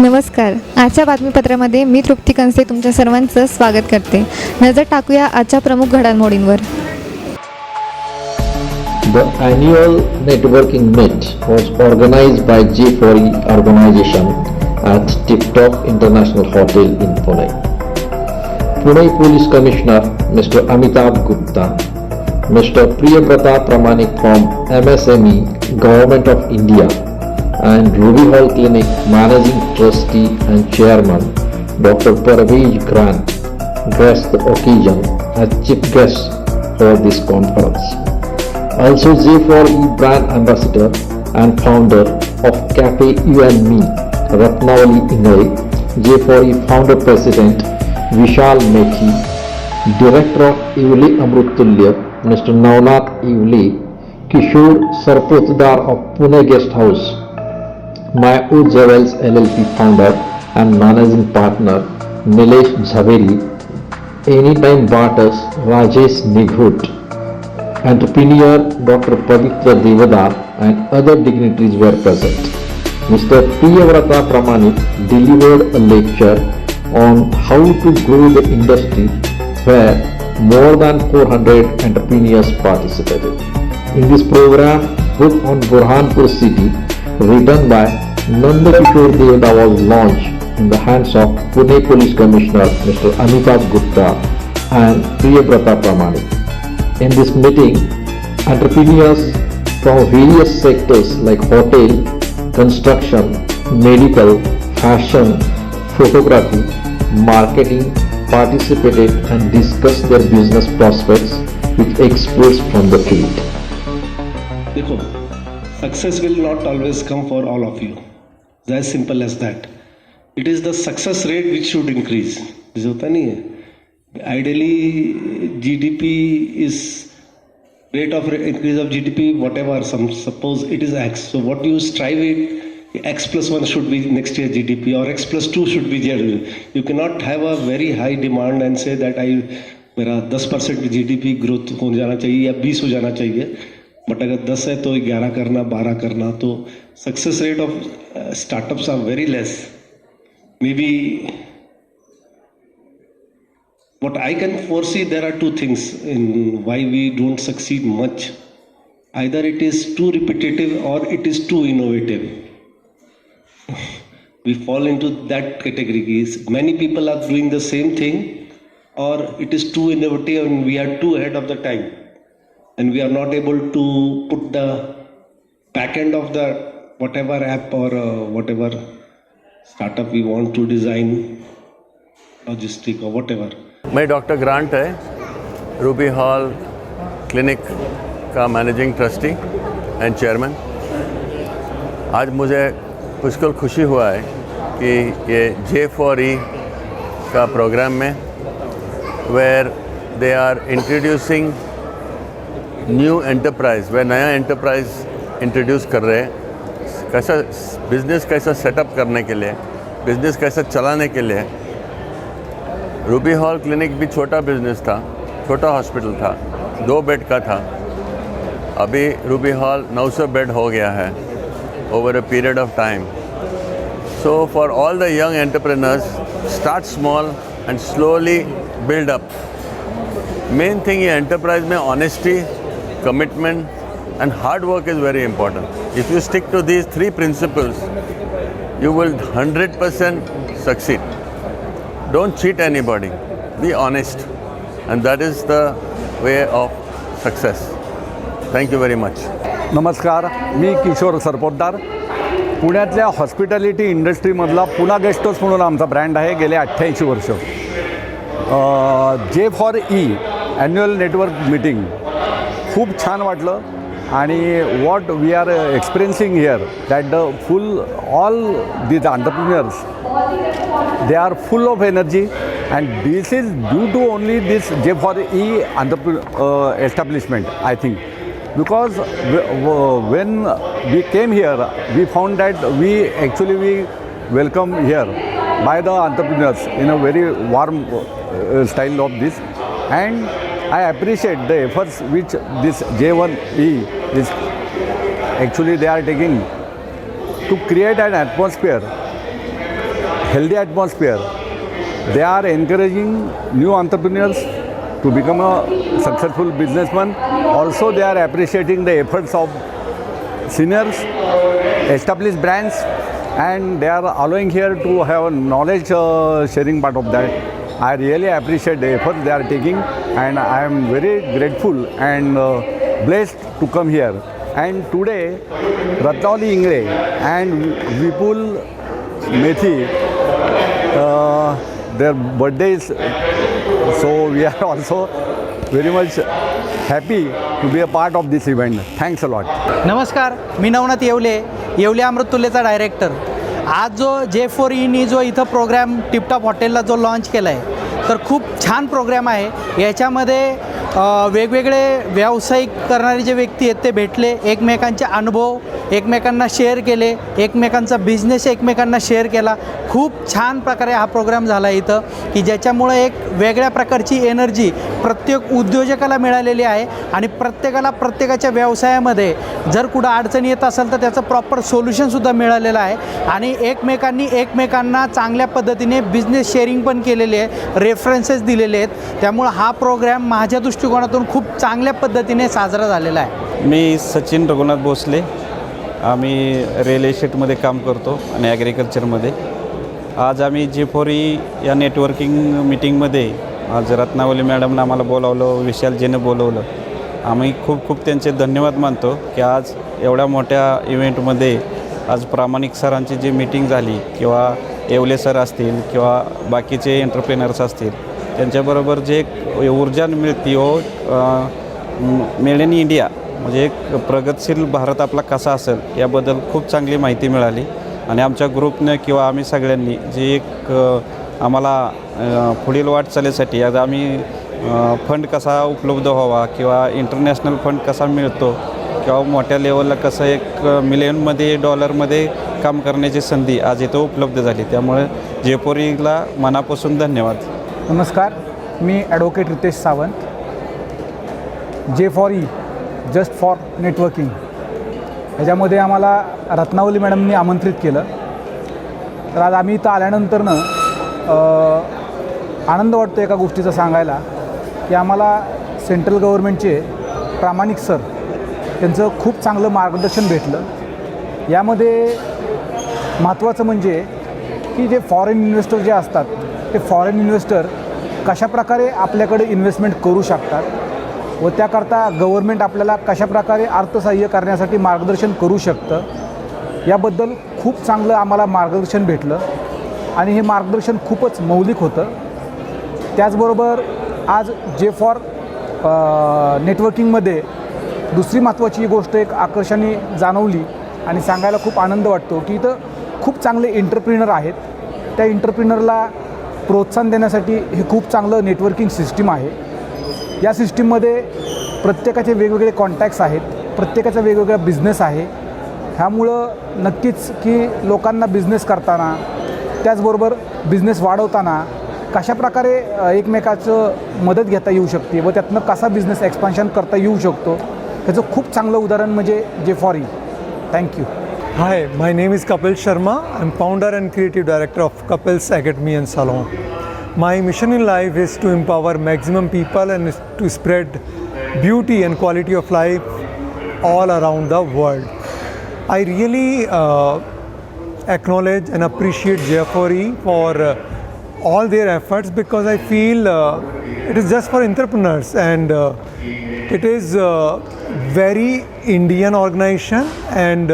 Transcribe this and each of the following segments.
नमस्कार. आजच्या बातमीपत्रामध्ये मी तृप्ती कंसे तुमच्या सर्वांचं स्वागत करते. नजर टाकूया आजच्या प्रमुख घडामोडींवर. The annual networking meet was organized by G4E organization at Tip-Top International Hotel in Pune. Pune Police Commissioner Mr. Amitabh Gupta, Mr. Priyabrata Pramanik from MSME Government of India and Ruby Hall Clinic Managing Trustee and Chairman Dr. Parvez Grant graced the occasion as chief guests for this conference. Also, J4E brand ambassador and founder of Cafe You and Me, Ratnavali Ingle, J4E founder president Vishal Methi, director of Ivli Amrutulya, Mr. Navnath Ivli, Kishore Sarpotdar of Pune Guest House, My Jewels LLP founder and managing partner Nilesh Jhaveri, Anytime Barters Rajesh Nighut, entrepreneur Dr. Pavitra Devadar and other dignitaries were present. Mr. Priyavrata Pramanik delivered a lecture on how to grow the industry where more than 400 entrepreneurs participated. In this program, book on Burhanpur city written by Nanda Kishore Devada was launched in the hands of Pune Police Commissioner Mr. Amitabh Gupta and Priyavrata Pramanik. In this meeting, entrepreneurs from various sectors like hotel, construction, medical, fashion, photography, marketing participated and discussed their business prospects with experts from the field. देखो, success will not always come for all of you. It's as simple as that. It is the success rate which should increase. ऐसा होता नहीं है. Ideally, GDP is rate of increase of GDP, whatever. Suppose it is X. So what you strive it, X plus 1 should be next year GDP, or X plus 2 should be there. You cannot have a very high demand and say that मेरा 10% GDP growth हो जाना चाहिए या 20 हो जाना चाहिए. But अगर 10 है तो 11 करना, 12 करना. तो success rate of startups are very less. Maybe what I can foresee, there are two things in why we don't succeed much. Either it is too repetitive or it is too innovative. We fall into that category. Many people are doing the same thing, or it is too innovative and we are too ahead of the time. And we are not able to put the back end of the whatever app or whatever startup we want to design, logistic or whatever. मैं doctor grant है, Ruby hall clinic का managing trustee and chairman. आज मुझे पुष्कल खुशी हुआ है कि ये J4E का प्रोग्राम में where they are introducing new enterprise, वे नया एंटरप्राइज इंट्रोड्यूस कर रहे हैं. कैसा बिज़नेस कैसा सेटअप करने के लिए, बिज़नेस कैसा चलाने के लिए. रूबी हॉल क्लिनिक भी छोटा बिजनेस था, छोटा हॉस्पिटल था, 2 बेड का था. अभी रूबी हॉल 900 बेड हो गया है over a period of time. So for all the young entrepreneurs, start small and slowly build up. Main thing ये एंटरप्राइज में honesty, commitment and hard work is very important. If you stick to these 3 principles, you will 100% succeed. Don't cheat anybody. Be honest, and that is the way of success. Thank you very much. नमस्कार, मी किशोर सरपोतदार. पुण्यातल्या hospitality इंडस्ट्रीमधला पुना guest house म्हणून आमचा brand आहे गेले 88 वर्ष. J4E annual network meeting खूप छान वाटलं. आणि what we are experiencing here, that all these entrepreneurs, they are full of energy, and this is due to only this J4E establishment, I think, because when we came here, we found that we welcome here by the entrepreneurs in a very warm style of this, and I appreciate the efforts which this J1E is they are taking to create an atmosphere healthy atmosphere. They are encouraging new entrepreneurs to become a successful businessman. Also, they are appreciating the efforts of seniors, established brands, and they are allowing here to have a knowledge sharing part of that. I really appreciate the effort they are taking, and I am very grateful and blessed to come here. And today, Ratnavali Ingre and Vipul Methi, their birthdays, so we are also very much happy to be a part of this event. Thanks a lot. नमस्कार, मी Navnath Yewale अमृततुल्यचा director. आज जो J4Eनी जो इथं programme tiptop हॉटेलला जो launch केला आहे, तर खूप छान प्रोग्राम आहे. याच्यामध्ये वेगवेगळे व्यावसायिक करणारे जे व्यक्ती आहेत ते भेटले, एकमेकांचे अनुभव एकमेकांना शेअर केले, एकमेकांचा बिझनेस एकमेकांना शेअर केला. खूप छान प्रकारे हा प्रोग्राम झाला इथं, की ज्याच्यामुळे एक वेगळ्या प्रकारची एनर्जी प्रत्येक उद्योजकाला मिळालेली आहे आणि प्रत्येकाला प्रत्येकाच्या व्यवसायामध्ये जर कुठं अडचण येत असेल तर त्याचं प्रॉपर सोल्युशनसुद्धा मिळालेलं आहे आणि एकमेकांनी एकमेकांना चांगल्या पद्धतीने बिझनेस शेअरिंग पण केलेली आहे, रेफरन्सेस दिलेले आहेत. त्यामुळं हा प्रोग्राम माझ्या दृष्टिकोनातून खूप चांगल्या पद्धतीने साजरा झालेला आहे. मी सचिन रघुनाथ भोसले. आम्ही रिअल इस्टेटमध्ये काम करतो आणि ॲग्रिकल्चरमध्ये. आज आम्ही J4E या नेटवर्किंग मीटिंगमध्ये आज रत्नावली मॅडमनं आम्हाला बोलावलं, विशालजीनं बोलवलं. आम्ही खूप खूप त्यांचे धन्यवाद मानतो की आज एवढ्या मोठ्या इव्हेंटमध्ये आज प्रामाणिक सरांची जी मीटिंग झाली किंवा येवले सर असतील किंवा बाकीचे एंटरप्रेनर्स असतील, त्यांच्याबरोबर जे एक ऊर्जा मिळते मेड इन इंडिया म्हणजे एक प्रगतशील भारत आपला कसा असेल याबद्दल खूप चांगली माहिती मिळाली. आणि आमच्या ग्रुपनं किंवा आम्ही सगळ्यांनी जे एक आम्हाला पुढील वाटचालीसाठी आज आम्ही फंड कसा उपलब्ध व्हावा किंवा इंटरनॅशनल फंड कसा मिळतो किंवा मोठ्या लेवलला कसं एक मिलियनमध्ये डॉलरमध्ये काम करण्याची संधी आज इथं उपलब्ध झाली. त्यामुळे J4Eला मनापासून धन्यवाद. नमस्कार, मी advocate Ritesh Sawant. J4E just for networking ह्याच्यामध्ये आम्हाला रत्नावली मॅडमनी आमंत्रित केलं. तर आज आम्ही इथं आल्यानंतरनं आनंद वाटतो एका गोष्टीचा सांगायला, की आम्हाला सेंट्रल गव्हर्मेंटचे प्रामाणिक सर त्यांचं खूप चांगलं मार्गदर्शन भेटलं. यामध्ये महत्त्वाचं म्हणजे की जे फॉरेन इन्व्हेस्टर जे असतात ते फॉरेन इन्व्हेस्टर कशाप्रकारे आपल्याकडे इन्व्हेस्टमेंट करू शकतात व त्याकरता गव्हर्मेंट आपल्याला कशाप्रकारे अर्थसहाय्य करण्यासाठी मार्गदर्शन करू शकतं याबद्दल खूप चांगलं आम्हाला मार्गदर्शन भेटलं आणि हे मार्गदर्शन खूपच मौलिक होतं. त्याचबरोबर आज J4 नेटवर्किंगमध्ये दुसरी महत्त्वाची गोष्ट एक आकर्षणी जाणवली आणि सांगायला खूप आनंद वाटतो की इथं खूप चांगले एंटरप्रिनर आहेत. त्या एंटरप्रिनरला प्रोत्साहन देण्यासाठी हे खूप चांगलं नेटवर्किंग सिस्टीम आहे. या सिस्टीममध्ये प्रत्येकाचे वेगवेगळे कॉन्टॅक्ट्स आहेत, प्रत्येकाचा वेगवेगळा बिझनेस आहे. ह्यामुळं नक्कीच की लोकांना बिझनेस करताना त्याचबरोबर बिझनेस वाढवताना कशाप्रकारे एकमेकाचं मदत घेता येऊ शकते व त्यातनं कसा बिझनेस एक्सपान्शन करता येऊ शकतो ह्याचं खूप चांगलं उदाहरण म्हणजे J4E. Thank you. Hi, my name is Kapil Sharma. I'm founder and creative director of Kapil's Academy and Salon. My mission in life is to empower maximum people and to spread beauty and quality of life all around the world. I really acknowledge and appreciate J4E for all their efforts because I feel it is just for entrepreneurs and it is a very Indian organization and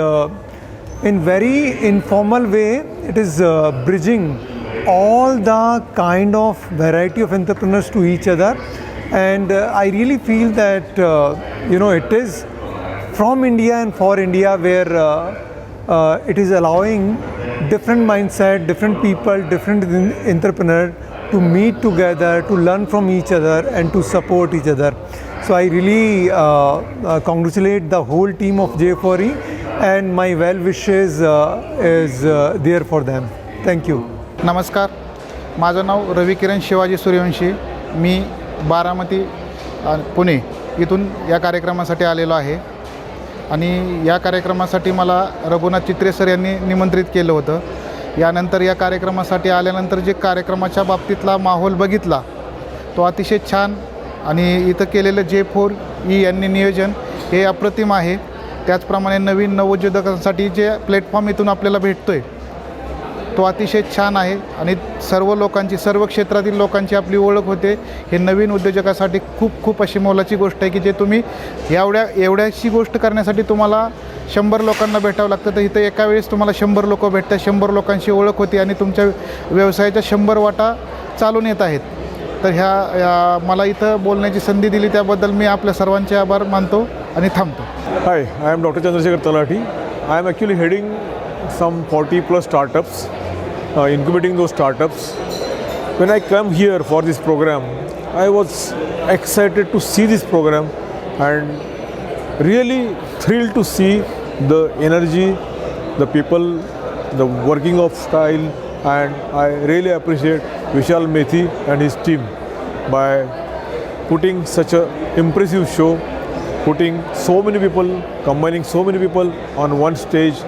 in very informal way it is bridging all the kind of variety of entrepreneurs to each other and I really feel that it is from India and for India where it is allowing different mindset, different people, different entrepreneurs to meet together, to learn from each other and to support each other. So I really congratulate the whole team of J4E and my well wishes is there for them. Thank you. नमस्कार, माझं नाव रविकिरण शिवाजी सूर्यवंशी. मी बारामती पुणे इथून या कार्यक्रमासाठी आलेलो आहे आणि या कार्यक्रमासाठी मला रघुनाथ चित्रे सर यांनी निमंत्रित केलं होतं. यानंतर या कार्यक्रमासाठी आल्यानंतर जे कार्यक्रमाच्या बाबतीतला माहोल बघितला तो अतिशय छान आणि इथं केलेलं J4E यांनी नियोजन हे अप्रतिम आहे. त्याचप्रमाणे नवीन नवोद्योजकांसाठी जे प्लॅटफॉर्म इथून आपल्याला भेटतो आहे तो अतिशय छान आहे आणि सर्व लोकांची सर्व क्षेत्रातील लोकांची आपली ओळख होते. हे नवीन उद्योजकासाठी खूप खूप अशी मोलाची गोष्ट आहे की जे तुम्ही एवढ्याशी गोष्ट करण्यासाठी तुम्हाला 100 लोकांना भेटावं लागतं, तर इथं एका वेळेस तुम्हाला 100 लोक भेटतात, 100 लोकांची ओळख होती आणि तुमच्या व्यवसायाच्या 100 वाटा चालून येत आहेत. तर मला इथं बोलण्याची संधी दिली त्याबद्दल मी आपल्या सर्वांचे आभार मानतो आणि थांबतो. Hi, I am Dr. Chandrasekhar Talati. I am actually heading some 40 plus startups, incubating those startups. When I come here for this program, I was excited to see this program and really thrilled to see the energy, the people, the working of style, and I really appreciate Vishal Methi and his team by putting such a impressive show, putting so many people, combining so many people on one stage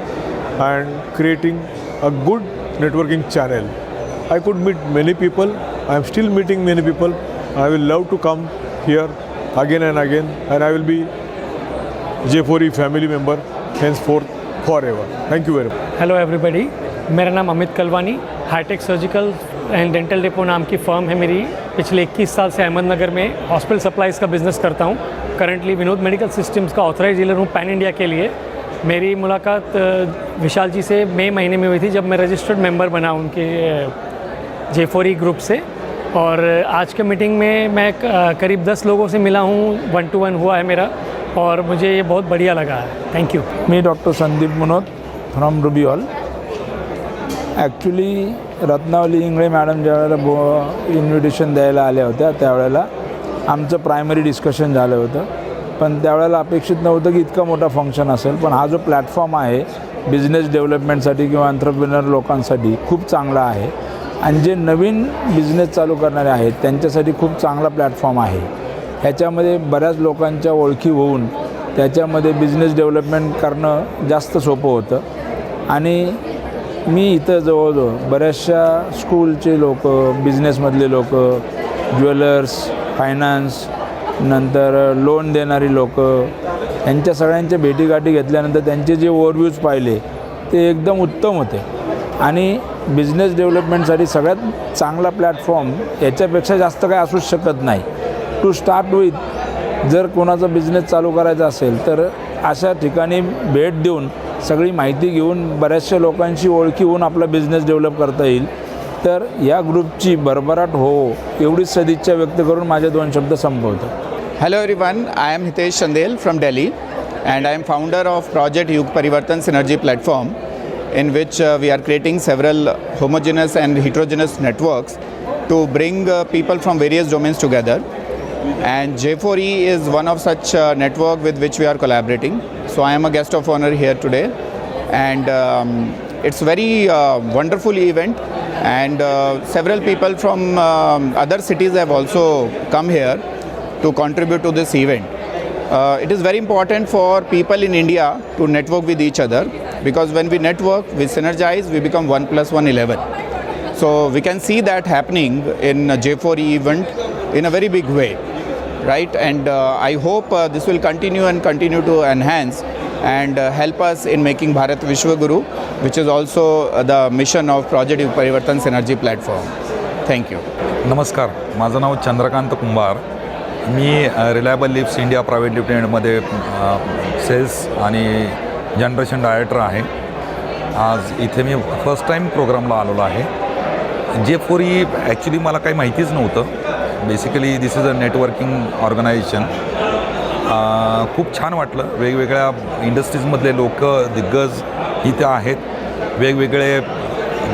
and creating a good networking channel. I could meet many people. I am still meeting many people. I will love to come here again and again, and I will be J4E family member henceforth forever. Thank you very much. Hello everybody, मेरा नाम Amit Kalwani, hi tech surgical and dental depot नाम की firm है मेरी. पिछले 21 साल से अहमदनगर में हॉस्पिटल सप्लाइज़ का बिज़नेस करता हूँ. करंटली विनोद मेडिकल सिस्टम्स का ऑथराइज डीलर हूँ पैन इंडिया के लिए. मेरी मुलाकात विशाल जी से मई महीने में हुई थी जब मैं रजिस्टर्ड मेंबर बना उनके J4E ग्रुप से. और आज के मीटिंग में मैं करीब 10 लोगों से मिला हूँ, 1-to-1 हुआ है मेरा और मुझे ये बहुत बढ़िया लगा है. Thank you. मी doctor Sandeep Manod from Ruby Hall. Actually Ratnavali Ingale madam ज्यावेळेला इन्व्हिटेशन द्यायला आल्या होत्या त्यावेळेला आमचं प्रायमरी डिस्कशन झालं होतं, पण त्यावेळेला अपेक्षित नव्हतं की इतका मोठा फंक्शन असेल. पण हा जो प्लॅटफॉर्म आहे बिझनेस डेव्हलपमेंटसाठी किंवा एंटरप्रेन्युअर लोकांसाठी खूप चांगला आहे आणि जे नवीन बिझनेस चालू करणारे आहेत त्यांच्यासाठी खूप चांगला प्लॅटफॉर्म आहे. ह्याच्यामध्ये बऱ्याच लोकांच्या ओळखी होऊन त्याच्यामध्ये बिझनेस डेव्हलपमेंट करणं जास्त सोपं होतं. आणि मी इथं जवळजवळ बऱ्याचशा स्कूलचे लोक, बिझनेसमधले लोक, ज्वेलर्स, फायनान्स, नंतर लोन देणारी लोक, यांच्या सगळ्यांच्या भेटीगाठी घेतल्यानंतर त्यांचे जे ओव्हरव्ह्यूज पाहिले ते एकदम उत्तम होते. आणि बिझनेस डेव्हलपमेंटसाठी सगळ्यात चांगला प्लॅटफॉर्म याच्यापेक्षा जास्त काय असूच शकत नाही. टू स्टार्ट विथ जर कोणाचा बिझनेस चालू करायचा असेल तर अशा ठिकाणी भेट देऊन सगळी माहिती घेऊन बऱ्याचशा लोकांशी ओळखी होऊन आपला बिझनेस डेव्हलप करता येईल. तर या ग्रुपची भरभराट हो एवढीच सदिच्छा व्यक्त करून माझे 2 शब्द संपवतो. Hello everyone, I am Hitesh Chandel from Delhi and I am founder of Project Yug Parivartan Synergy platform in which we are creating several homogeneous and heterogeneous networks to bring people from various domains together. And J4E is one of such network with which we are collaborating. So I am a guest of honor here today and it's very wonderful event and several people from other cities have also come here to contribute to this event. It is very important for people in India to network with each other because when we network, we synergize, we become 1 + 1 = 11. So we can see that happening in J4E event in a very big way, right? And I hope this will continue and continue to enhance and help us in making Bharat Vishwaguru, which is also the mission of Project Yug Parivartan Synergy platform. Thank you. नमस्कार, माझं नाव चंद्रकांत कुंभार. मी reliable lips India private लिमिटेडमध्ये sales आणि generation director आहे. आज इथे मी first time प्रोग्रामला आलेलो आहे. J4E ॲक्च्युली मला काही माहितीच नव्हतं. Basically this is a networking organisation. खूप छान वाटलं. वेगवेगळ्या इंडस्ट्रीजमधले लोक दिग्गज इथे आहेत. वेगवेगळे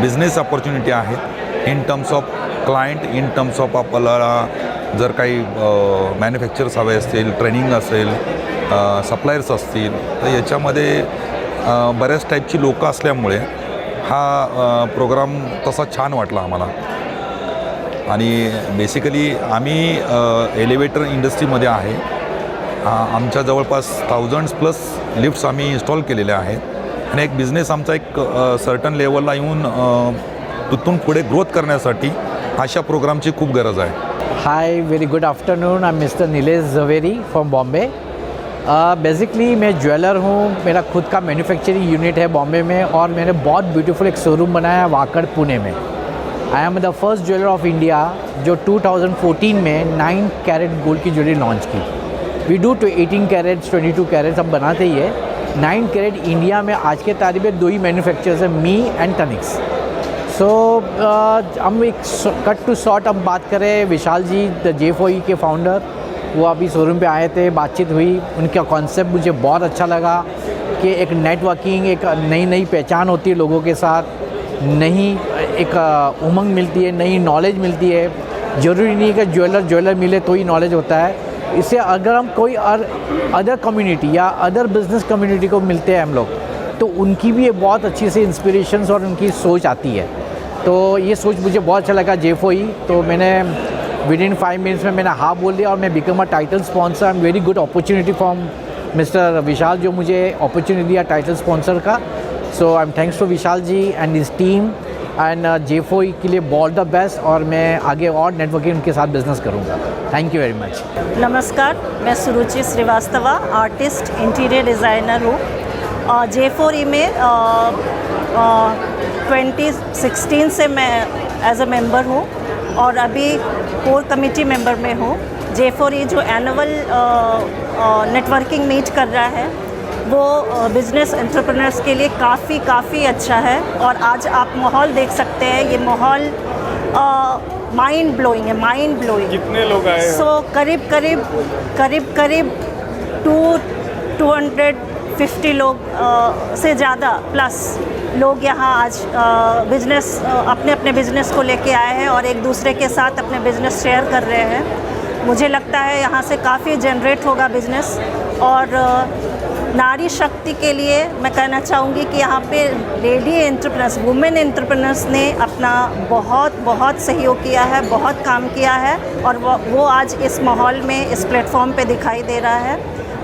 बिझनेस ऑपॉर्च्युनिटी आहेत in terms of client, in terms of आपल्याला जर काही मॅन्युफॅक्चरर्स हवे असतील, ट्रेनिंग असेल, सप्लायर्स असतील, तर याच्यामध्ये बऱ्याच टाईपची लोकं असल्यामुळे हा प्रोग्राम तसा छान वाटला आम्हाला. आणि बेसिकली आम्ही एलिव्हेटर इंडस्ट्रीमध्ये आहे. आमच्या जवळपास 1000+ लिफ्ट्स आम्ही इन्स्टॉल केलेल्या आहेत आणि एक बिझनेस आमचा एक सर्टन लेवलला येऊन तिथून पुढे ग्रोथ करण्यासाठी अशा प्रोग्रामची खूप गरज आहे. Hi, very good afternoon. I am mister Nilesh Zaveri from Bombay. Basically मैं ज्वेलर हूँ. मेरा खुद का मैन्युफैक्चरिंग यूनिट है बॉम्बे में और मैंने बहुत ब्यूटीफुल एक शोरूम बनाया है वाकड़ पुणे में. I am the first jeweller of India जो 2014 में 9 कैरेट गोल्ड की ज्वेलरी लॉन्च की. वी डू 18 कैरेट्स 22 कैरेट्स अब बनाते ही है. 9 कैरेट इंडिया में आज के तारीख में 2 ही मैन्युफैक्चरर्स हैं, मी एंड टनिक्स. सो हम एक कट टू शॉर्ट अब बात करें, विशाल जी द J4E के फाउंडर, वो अभी शोरूम पे आए थे, बातचीत हुई. उनका कॉन्सेप्ट मुझे बहुत अच्छा लगा कि एक नेटवर्किंग, एक नई पहचान होती है लोगों के साथ, नई एक उमंग मिलती है, नई नॉलेज मिलती है. ज़रूरी नहीं कि ज्वेलर मिले तो ही नॉलेज होता है. इससे अगर हम कोई अदर कम्युनिटी या अदर बिजनेस कम्युनिटी को मिलते हैं हम लोग, तो उनकी भी बहुत अच्छी से इंस्पिरेशंस और उनकी सोच आती है. तो ये सोच मुझे बहुत अच्छा लगा J4E. तो मैंने विदिन 5 मिनट्स में मैंने हाँ बोल दिया और मैं become a title sponsor. I am very good opportunity from mister Vishal जो मुझे अपॉर्चुनिटी दिया टाइटल स्पॉन्सर का. So I am thanks to Vishal ji and his team and J4E के लिए ऑल द बेस्ट. और मैं आगे और नेटवर्किंग उनके साथ बिजनेस करूँगा. Thank you very much. नमस्कार, मैं सुरुचि श्रीवास्तवा, आर्टिस्ट इंटीरियर डिज़ाइनर हूँ. J4E में 2016 से मैं एज अ मेंबर हूँ और अभी कोर कमेटी मेंबर में हूँ. J4E जो एनुअल नेटवर्किंग मीट कर रहा है वो बिज़नेस एंटरप्रेन्योर्स के लिए काफ़ी अच्छा है. और आज आप माहौल देख सकते हैं, ये माहौल माइंड ब्लोइंग है, माइंड ब्लोइंग. कितने लोग आए? सो करीब 250 लोग से ज़्यादा प्लस लोग यहाँ आज बिज़नेस अपने बिज़नेस को लेके आए हैं और एक दूसरे के साथ अपने बिज़नेस शेयर कर रहे हैं. मुझे लगता है यहाँ से काफ़ी जनरेट होगा बिज़नेस. और नारी शक्ति के लिए मैं कहना चाहूँगी कि यहाँ पे लेडी एंटरप्रेन्योर्स, वुमेन एंटरप्रेन्योर्स ने अपना बहुत सहयोग किया है, बहुत काम किया है और वो आज इस माहौल में, इस प्लेटफॉर्म पे दिखाई दे रहा है.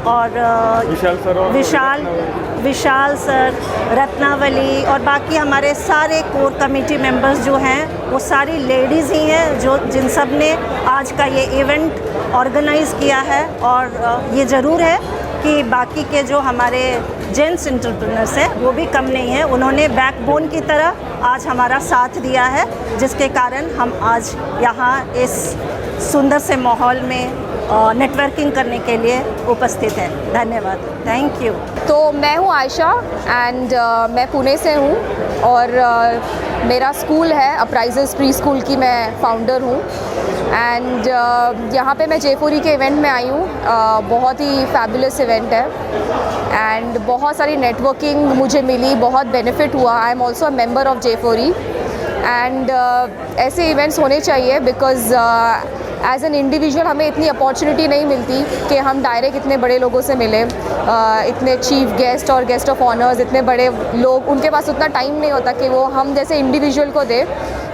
और विशाल सर, रत्नावली और बाकी हमारे सारे कोर कमेटी मेंबर्स जो हैं वो सारी लेडीज़ ही हैं जिन सब ने आज का ये इवेंट ऑर्गेनाइज़ किया है. और ये ज़रूर है कि बाकी के जो हमारे जेंट्स एंटरप्रेन्योर्स हैं वो भी कम नहीं हैं. उन्होंने बैकबोन की तरह आज हमारा साथ दिया है, जिसके कारण हम आज यहाँ इस सुंदर से माहौल में नेटवर्किंग करने के लिए उपस्थित हैं. धन्यवाद. Thank you. तो मैं हूँ आयशा एंड मैं पुणे से हूँ और मेरा स्कूल है अपराइजेस प्री स्कूल की, मैं फाउंडर हूँ. एंड यहाँ पे मैं J4E के इवेंट में आई हूँ. बहुत ही फैबुलस इवेंट है एंड बहुत सारी नेटवर्किंग मुझे मिली, बहुत बेनिफिट हुआ. I am also a member of J4E and ऐसे इवेंट्स होने चाहिए बिकॉज़ एज एन इंडिविजुअल हमें इतनी अपॉर्चुनिटी नहीं मिलती कि हम डायरेक्ट इतने बड़े लोगों से मिलें. इतने चीफ गेस्ट और गेस्ट ऑफ ऑनर्स, इतने बड़े लोग, उनके पास उतना टाइम नहीं होता कि वो हम जैसे इंडिविजुअल को दे.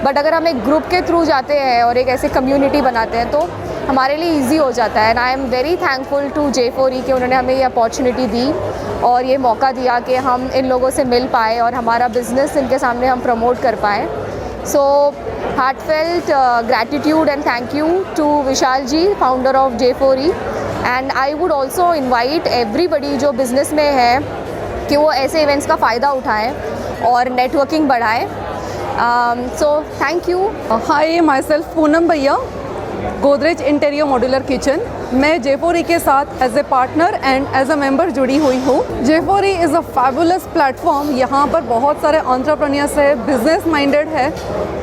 बट अगर हम एक ग्रुप के थ्रू जाते हैं और एक ऐसी कम्युनिटी बनाते हैं तो हमारे लिए ईजी हो जाता है. And I am very thankful to J4E कि उन्होंने हमें ये अपॉर्चुनिटी दी और ये मौका दिया कि हम इन लोगों से मिल पाए और हमारा बिज़नेस इनके सामने हम प्रमोट कर पाएँ. So heartfelt gratitude and thank you to Vishal ji, founder of J4E. And I would also invite everybody जो बिज़नेस में है कि वो ऐसे इवेंट्स का फ़ायदा उठाएं और नेटवर्किंग बढ़ाएं. So thank you. Hi, myself Poonam भैया, गोदरेज इंटीरियर मॉड्यूलर किचन. मैं J4E के साथ as a partner and as a member जुड़ी हुई हूँ. J4E is a fabulous platform. यहाँ पर बहुत सारे एंटरप्रेन्योर्स है, बिजनेस माइंडेड है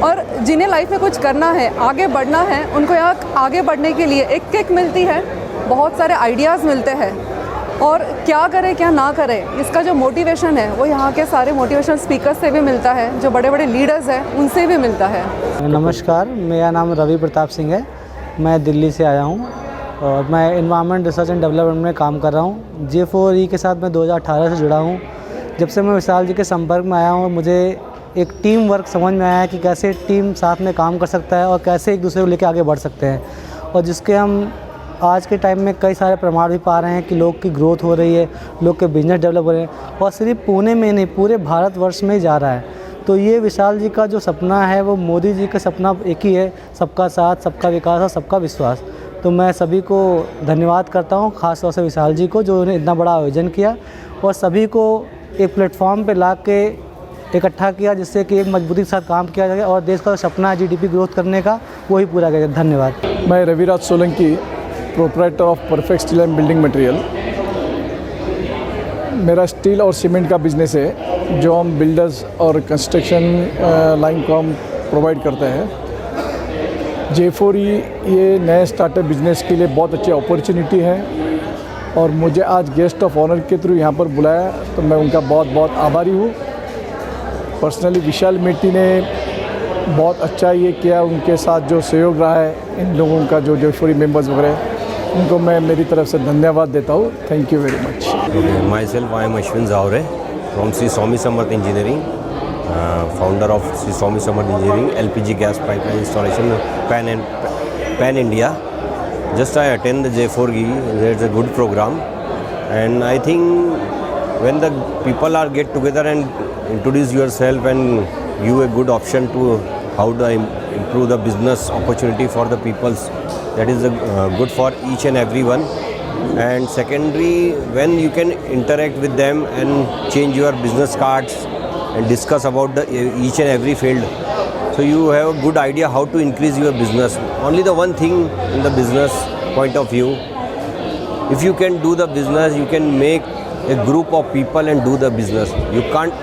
और जिन्हें लाइफ में कुछ करना है, आगे बढ़ना है, उनको यहाँ आगे बढ़ने के लिए एक किक मिलती है, बहुत सारे आइडियाज़ मिलते हैं और क्या करें क्या ना करें इसका जो मोटिवेशन है वो यहाँ के सारे मोटिवेशन स्पीकर्स से भी मिलता है, जो बड़े बड़े लीडर्स हैं उनसे भी मिलता है. नमस्कार, मेरा नाम रवि प्रताप सिंह है. मैं दिल्ली से आया हूँ और मैं इन्वायरमेंट रिसर्च एंड डेवलपमेंट में काम कर रहा हूँ. J4E के साथ मैं 2018 से जुड़ा हूँ. जब से मैं विशाल जी के संपर्क में आया हूँ मुझे एक टीम वर्क समझ में आया है कि कैसे टीम साथ में काम कर सकता है और कैसे एक दूसरे को लेकर आगे बढ़ सकते हैं और जिसके हम आज के टाइम में कई सारे प्रमाण भी पा रहे हैं कि लोग की ग्रोथ हो रही है, लोग के बिजनेस डेवलप हो रहे हैं, और सिर्फ पुणे में नहीं पूरे भारतवर्ष में ही जा रहा है। तो ये विशाल जी का जो सपना है वो मोदी जी का सपना एक ही है, सबका साथ, सबका विकास और सबका विश्वास। तो मैं सभी को धन्यवाद करता हूँ, ख़ास तौर से विशाल जी को जो उन्होंने इतना बड़ा आयोजन किया और सभी को एक प्लेटफॉर्म पे ला के इकट्ठा किया, जिससे कि एक मजबूती के साथ काम किया जाए और देश का सपना है जीडीपी ग्रोथ करने का, वही पूरा किया जाए। धन्यवाद। मैं Raviraj Solanki, proprietor of perfect steel and building material. मेरा स्टील और सीमेंट का बिज़नेस है जो हम बिल्डर्स और कंस्ट्रक्शन लाइन को हम प्रोवाइड करते हैं। J4E ये नए स्टार्टअप बिज़नेस के लिए बहुत अच्छी अपॉर्चुनिटी है और मुझे आज गेस्ट ऑफ ऑनर के थ्रू यहाँ पर बुलाया, तो मैं उनका बहुत बहुत आभारी हूँ। पर्सनली विशाल मेटी ने बहुत अच्छा ये किया, उनके साथ जो सहयोग रहा है इन लोगों का, जो J4E मेंबर्स वगैरह, उनको मैं मेरी तरफ से धन्यवाद देता हूँ। Thank you very much. My self I am Ashwin Jaware from Shri Swami Samarth engineering, founder of Sri Swami Samart Engineering, LPG gas pipeline installation pan India. Just I attend the J4E, there's a good program, and I think when the people are get together and introduce yourself and give a good option to how to improve the business opportunity for the peoples, that is good for each and everyone. And secondary, when you can interact with them and change your business cards and discuss about each and every field, so you have a good idea how to increase your business. Only the one thing in the business point of view, if you can do the business, you can make a group of people and do the business. You can't,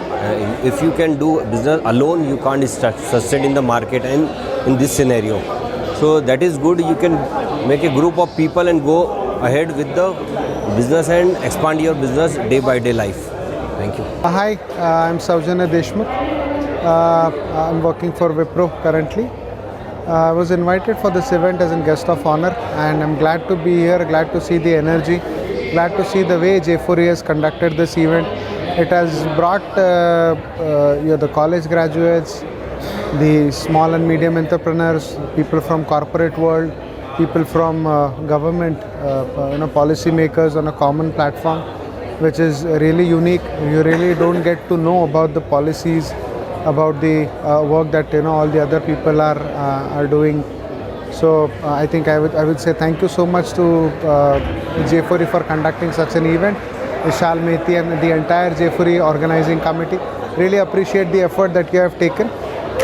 if you can do business alone, you can't sustain in the market and in this scenario. So that is good. You can make a group of people and go ahead with the business and expand your business day by day life. Thank you. Hi, I'm Saujanya Deshmukh. I'm working for Wipro currently. I was invited for this event as a guest of honor, and I'm glad to be here, glad to see the energy, glad to see the way J4E has conducted this event. It has brought the college graduates, the small and medium entrepreneurs, people from corporate world, people from government, policy makers on a common platform, which is really unique. You really don't get to know about the policies, about the work that all the other people are doing. So I think I would say thank you so much to J4E for conducting such an event. Vishal Methi and the entire J4E organizing committee really appreciate the effort that you have taken,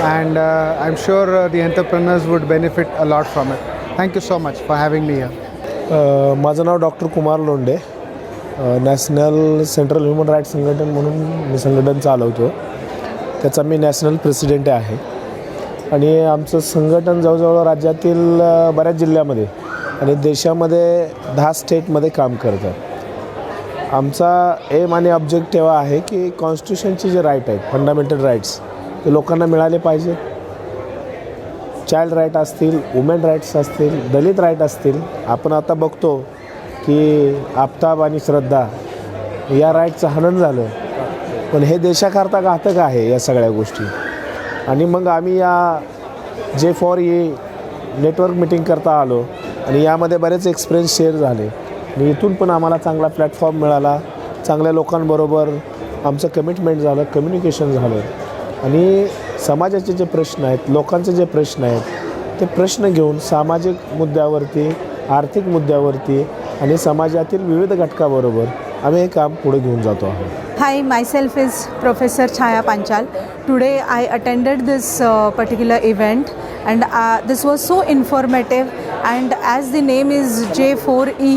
and I'm sure the entrepreneurs would benefit a lot from it. Thank you so much for having me here. माझं नाव doctor Kumar Londhe, national central human rights संघटन म्हणून मी संघटन चालवतो, त्याचा मी national president आहे. आणि आमचं संघटन जवळजवळ राज्यातील बऱ्याच जिल्ह्यामध्ये आणि देशामध्ये 10 स्टेटमध्ये काम करतं. आमचा एम आणि ऑब्जेक्टिव्ह आहे की कॉन्स्टिट्यूशनचे जे राईट आहेत, फंडामेंटल राईट्स, ते लोकांना मिळाले पाहिजे. चाइल्ड राईट असतील, वुमेन राईट्स असतील, दलित राईट असतील. आपण आता बघतो की आफ्ताब आणि श्रद्धा या राईटचं हनन झालं, पण हे देशाकरता घातक आहे या सगळ्या गोष्टी. आणि मग आम्ही या J4E नेटवर्क मीटिंग करता आलो आणि यामध्ये बरेच एक्सपिरियन्स शेअर झाले आणि इथून पण आम्हाला चांगला प्लॅटफॉर्म मिळाला. चांगल्या लोकांबरोबर आमचं कमिटमेंट झालं, कम्युनिकेशन झालं आणि समाजाचे जे प्रश्न आहेत, लोकांचे जे प्रश्न आहेत, ते प्रश्न घेऊन सामाजिक मुद्द्यावरती, आर्थिक मुद्द्यावरती आणि समाजातील विविध घटकाबरोबर आम्ही हे काम पुढे घेऊन जातो आहोत. Hi, myself is Professor Chaya Panchal. Today I attended this particular event, and this was so informative, and as the name is J4E,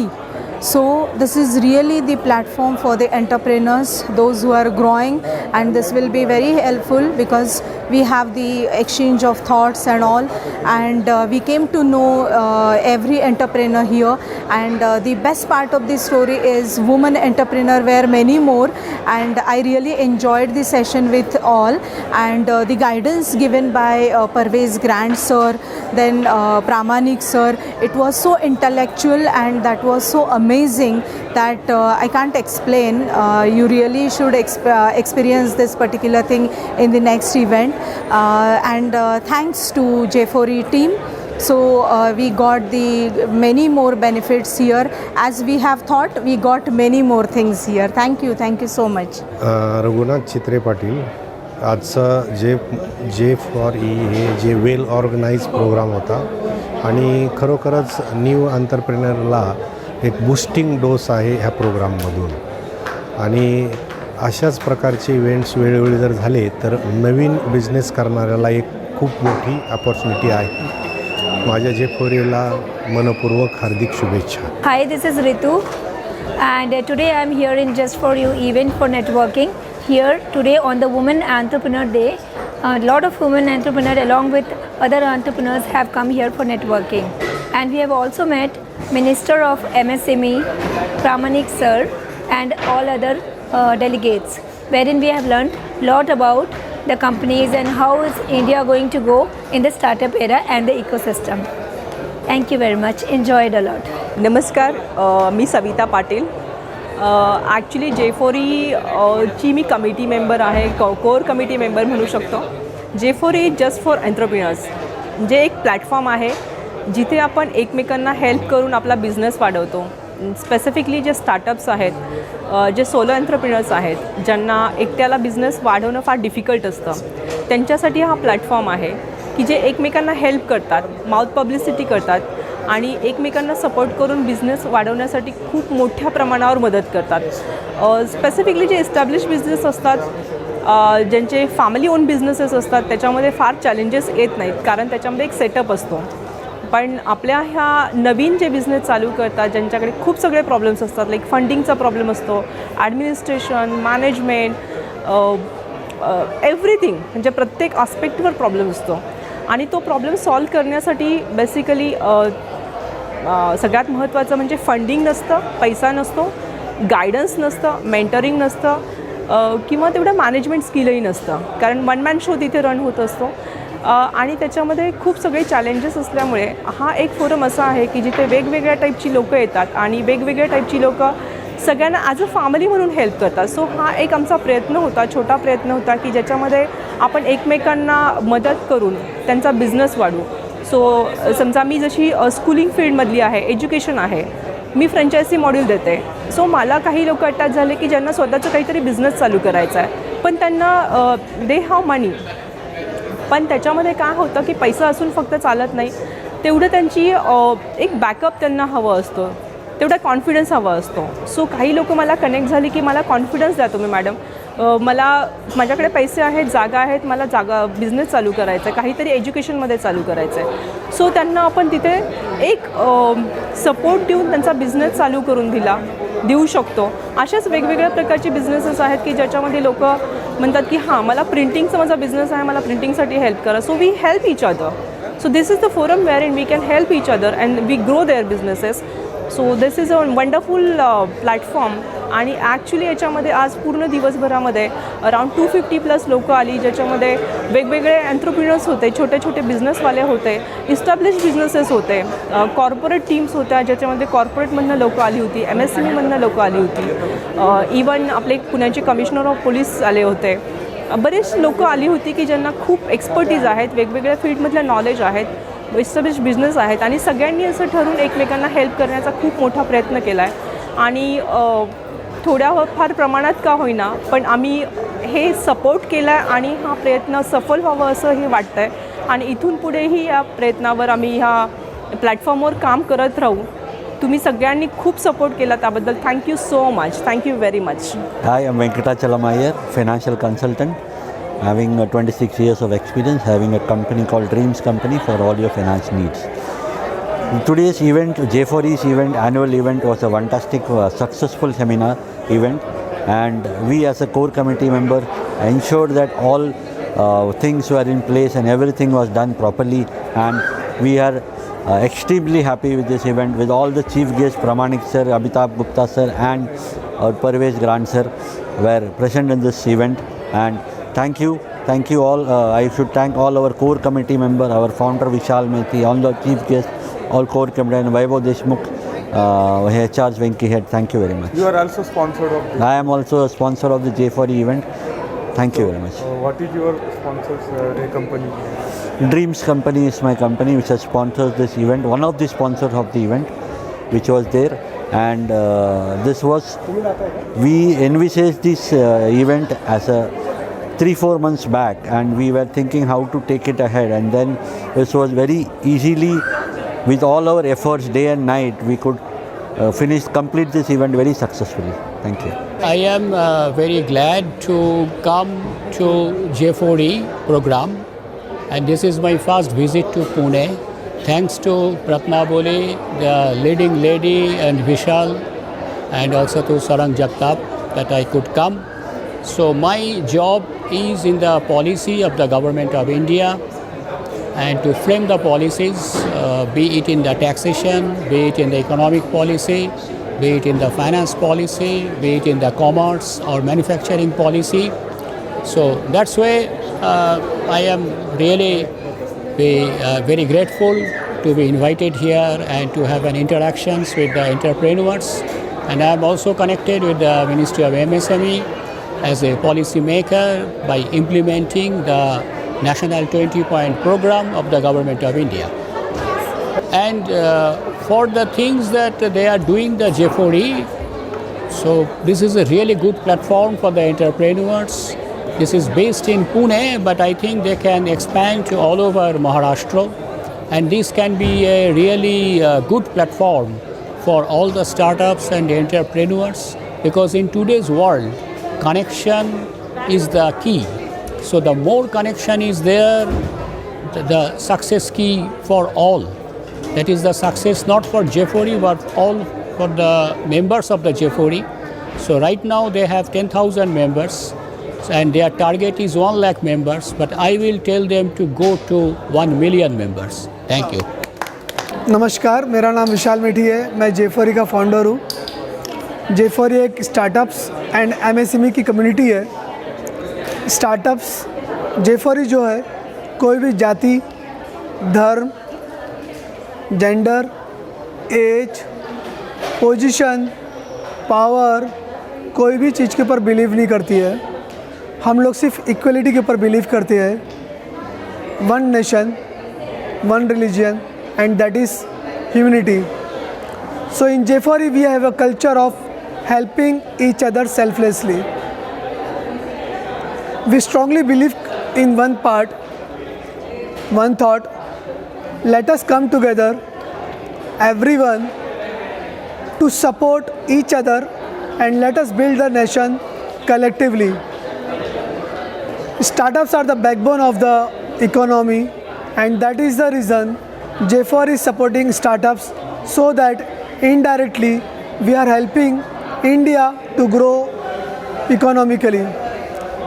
so this is really the platform for the entrepreneurs, those who are growing, and this will be very helpful because we have the exchange of thoughts and all, and we came to know every entrepreneur here, and the best part of the story is women entrepreneur were many more, and I really enjoyed the session with all, and the guidance given by Parvez Grand sir, then Pramanik sir, it was so intellectual and that was so amazing that I can't explain. You really should experience this particular thing in the next event, and thanks to J4E team So we got the many more benefits here. As we have thought, we got many more things here. Thank you so much. Raghunath Chitre Patil, आजचं J for E हे जे well organise programme होता आणि खरोखरच new एंटरप्रेनरला एक boosting डोस आहे ह्या प्रोग्राममधून. आणि अशाच प्रकारचे इव्हेंट्स वेळोवेळी जर झाले तर नवीन बिझनेस करणाऱ्याला एक खूप मोठी अपॉर्च्युनिटी आहे. माझ्या जे4ईला मनपूर्वक हार्दिक शुभेच्छा. Hi, this is Ritu, and today I am here in Just For You event for networking. Here today on the Women Entrepreneur Day, a lot of women entrepreneurs along with other entrepreneurs have come here for networking, and we have also met Minister of MSME Pramanik sir and all other delegates, wherein we have learned lot about the companies and how is India going to go in the startup era and the ecosystem. Thank you very much. Enjoyed a lot. नमस्कार, मी Savita Patil. Actually जे4ई ची मी committee member आहे, core committee member म्हणू शकतो. जे4ई just for entrepreneurs जे एक platform आहे जिथे आपण एकमेकांना हेल्प करून आपला बिझनेस वाढवतो. स्पेसिफिकली जे स्टार्टअप्स आहेत, जे सोलो एंटरप्रिनर्स आहेत, ज्यांना एकट्याला बिझनेस वाढवणं फार डिफिकल्ट असतं, त्यांच्यासाठी हा प्लॅटफॉर्म आहे की जे एकमेकांना हेल्प करतात, माउथ पब्लिसिटी करतात आणि एकमेकांना सपोर्ट करून बिझनेस वाढवण्यासाठी खूप मोठ्या प्रमाणावर मदत करतात. स्पेसिफिकली जे एस्टॅब्लिश बिझनेस असतात, ज्यांचे फॅमिली ओन बिझनेसेस असतात, त्याच्यामध्ये फार चॅलेंजेस येत नाहीत कारण त्याच्यामध्ये एक सेटअप असतो. पण आपल्या ह्या नवीन जे बिझनेस चालू करतात, ज्यांच्याकडे खूप सगळे प्रॉब्लेम्स असतात, लाईक फंडिंगचा प्रॉब्लेम असतो, ॲडमिनिस्ट्रेशन, मॅनेजमेंट, एव्हरीथिंग, म्हणजे प्रत्येक आस्पेक्टवर प्रॉब्लेम असतो. आणि तो प्रॉब्लेम सॉल्व करण्यासाठी बेसिकली सगळ्यात महत्त्वाचं म्हणजे फंडिंग नसतं, पैसा नसतो, गायडन्स नसतं, मेंटरिंग नसतं किंवा तेवढं मॅनेजमेंट स्किलही नसतं कारण वन मॅन शो तिथे रन होत असतो. आणि त्याच्यामध्ये खूप सगळे चॅलेंजेस असल्यामुळे हा एक फोरम असा आहे की जिथे वेगवेगळ्या टाईपची लोकं येतात आणि वेगवेगळ्या टाईपची लोकं सगळ्यांना ॲज अ फॅमिली म्हणून हेल्प करतात. सो हा एक आमचा प्रयत्न होता, छोटा प्रयत्न होता की ज्याच्यामध्ये आपण एकमेकांना मदत करून त्यांचा बिझनेस वाढवू. सो समजा मी जशी स्कूलिंग फील्डमधली आहे, एज्युकेशन आहे, मी फ्रँचायझी मॉड्यूल देते. सो मला काही लोक अटॅच झाले की ज्यांना स्वतःचं काहीतरी बिझनेस चालू करायचा आहे पण त्यांना दे हॅव मनी, पण त्याच्यामध्ये काय होतं की पैसा असून फक्त चालत नाही, तेवढं त्यांची एक बॅकअप त्यांना हवं असतं, तेवढा कॉन्फिडन्स हवा असतो. सो काही लोक मला कनेक्ट झाली की मला कॉन्फिडन्स द्या तुम्ही मॅडम, माझ्याकडे पैसे आहेत, जागा आहेत, मला बिझनेस चालू करायचा आहे, काहीतरी एज्युकेशनमध्ये चालू करायचं आहे. सो त्यांना आपण तिथे एक सपोर्ट देऊन त्यांचा बिझनेस चालू करून देऊ शकतो. अशाच वेगवेगळ्या प्रकारचे बिझनेसेस आहेत की ज्याच्यामध्ये लोक म्हणतात की हां मला प्रिंटिंगचा माझा बिझनेस आहे, मला प्रिंटिंगसाठी हेल्प करा. So we help each other. So this is the forum where in we can help each other and we grow their businesses. So this is a wonderful platform. आणि ॲक्च्युली याच्यामध्ये आज पूर्ण दिवसभरामध्ये around 250+ लोकं आली, ज्याच्यामध्ये वेगवेगळे एंटरप्रिनर्स होते, छोटे छोटे बिझनेसवाले होते, इस्टॅब्लिश बिझनेसेस होते, कॉर्पोरेट टीम्स होत्या ज्याच्यामध्ये कॉर्पोरेटमधनं लोकं आली होती, MSMEमधनं लोकं आली होती, इवन आपले पुण्याचे कमिशनर ऑफ पोलीस आले होते. बरेच लोकं आली होती की ज्यांना खूप एक्सपर्टीज आहेत, वेगवेगळ्या फील्डमधलं नॉलेज आहेत, इस्टॅब्लिश बिझनेस आहेत आणि सगळ्यांनी असं ठरवून एकमेकांना हेल्प करण्याचा खूप मोठा प्रयत्न केला आहे. आणि थोड्या फार प्रमाणात का होईना पण आम्ही हे सपोर्ट केला आहे आणि हा प्रयत्न सफल व्हावं असं हे वाटतं आहे. आणि इथून पुढेही या प्रयत्नावर आम्ही ह्या प्लॅटफॉर्मवर काम करत राहू. तुम्ही सगळ्यांनी खूप सपोर्ट केला त्याबद्दल thank you so much. Thank you very much. Hi, I'm Venkatachala Iyer, financial consultant, having 26 years of experience, having a company called Dreams Company for all your finance needs. Today's event, J4E's event, annual event, was a fantastic, successful seminar event, and we as a core committee member ensured that all things were in place and everything was done properly, and we are extremely happy with this event, with all the chief guests, Pramanik sir, Amitabh Gupta sir and Parvez Grant sir were present in this event. And thank you all. I should thank all our core committee member, our founder Vishal Methi, all the chief guests, all core committee, and Vaibhav Deshmukh, HR's Venki Head. Thank you very much. You are also sponsored of this. I am also a sponsor of the J4E event. Thank you very much. What is your sponsor's company? Dreams Company is my company which has sponsored this event, one of the sponsors of the event which was there. And we envisaged this event as a 3-4 months back, and we were thinking how to take it ahead, and then this was very easily, with all our efforts day and night, we could complete this event very successfully. Thank you. I am very glad to come to J4E program, and this is my first visit to Pune. Thanks to Ratnaboli, the leading lady, and Vishal, and also to Sarang Jagtap, that I could come. So my job is in the policy of the Government of India, and to frame the policies, be it in the taxation, be it in the economic policy, be it in the finance policy, be it in the commerce or manufacturing policy. So that's why I am really very grateful to be invited here and to have an interactions with the entrepreneurs. And I am also connected with the Ministry of MSME as a policy maker by implementing the National 20-point program of the Government of India. And for the things that they are doing, the J4E, so this is a really good platform for the entrepreneurs. This is based in Pune, but I think they can expand to all over Maharashtra, and this can be a really good platform for all the startups and entrepreneurs, because in today's world, connection is the key. So the more connection is there, the success key for all. That is the success not for J4E, but all for the members of the J4E. So right now they have 10,000 members, and their target is 1 lakh members, but I will tell them to go to 1 million members. Thank you. नमस्कार, मेरा नाम विशाल मेठी है। मैं J4E का founder हूँ। J4E एक startups and MSME की community है। स्टार्टअप्स J4E जो है, कोई भी जाति, धर्म, जेंडर, एज, पोजीशन, पावर, कोई भी चीज़ के ऊपर बिलीव नहीं करती है। हम लोग सिर्फ इक्वलिटी के ऊपर बिलीव करते हैं। One nation, one religion, and that is humanity. So in J4E we have a culture of helping each other selflessly. We strongly believe in one part, one thought. Let us come together, everyone, to support each other, and let us build the nation collectively. Startups are the backbone of the economy, and that is the reason J4E is supporting startups, so that indirectly we are helping India to grow economically.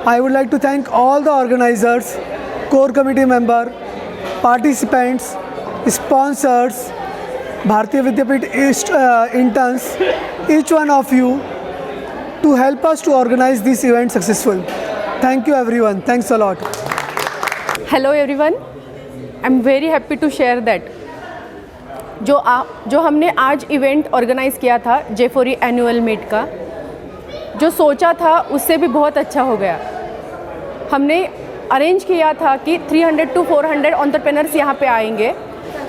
I would like to thank all the organizers, core committee member, participants, sponsors, Bharatiya Vidyapeeth interns, each one of you, to help us to organize this event successful. Thank you everyone. Thanks a lot. Hello everyone. I'm very happy to share that जो हमने आज event organise किया था J4E annual meet का, जो सोचा था उससे भी बहुत अच्छा हो गया। हमने अरेंज किया था कि 300 to 400 एंटरप्रेन्योर्स यहाँ पे आएंगे,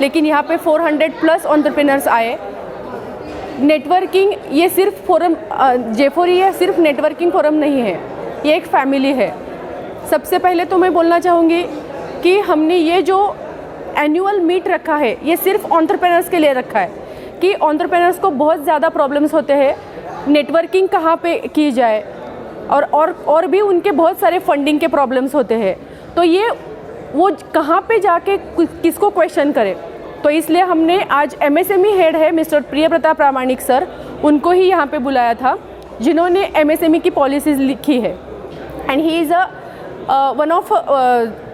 लेकिन यहाँ पे 400 प्लस एंटरप्रेन्योर्स आए। नेटवर्किंग ये सिर्फ फोरम J4E ये सिर्फ नेटवर्किंग फोरम नहीं है, ये एक फैमिली है। सबसे पहले तो मैं बोलना चाहूँगी कि हमने ये जो एनुअल मीट रखा है, ये सिर्फ एंटरप्रेन्योर्स के लिए रखा है कि एंटरप्रेन्योर्स को बहुत ज़्यादा प्रॉब्लम्स होते हैं, नेटवर्किंग कहाँ पे की जाए, और भी उनके बहुत सारे फंडिंग के प्रॉब्लम्स होते हैं। तो ये वो कहाँ पे जाके किसको क्वेश्चन करे, तो इसलिए हमने आज MSME हेड है मिस्टर प्रिय प्रताप प्रामाणिक सर, उनको ही यहाँ पे बुलाया था, जिन्होंने MSME की पॉलिसीज़ लिखी है। And he is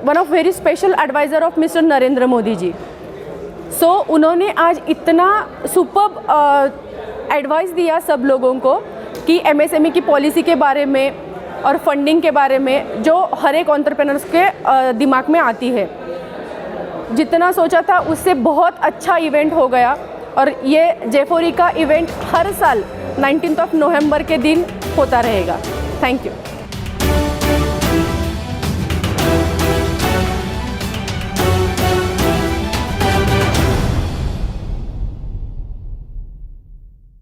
one of very special advisor of Mr. Narendra Modi ji. So उन्होंने आज इतना सुपर्ब एडवाइस दिया सब लोगों को कि MSME की पॉलिसी के बारे में और फंडिंग के बारे में, जो हर एक एंटरप्रेन्योर्स के दिमाग में आती है। जितना सोचा था उससे बहुत अच्छा इवेंट हो गया, और ये J4E का इवेंट हर साल 19 नवंबर के दिन होता रहेगा। Thank you.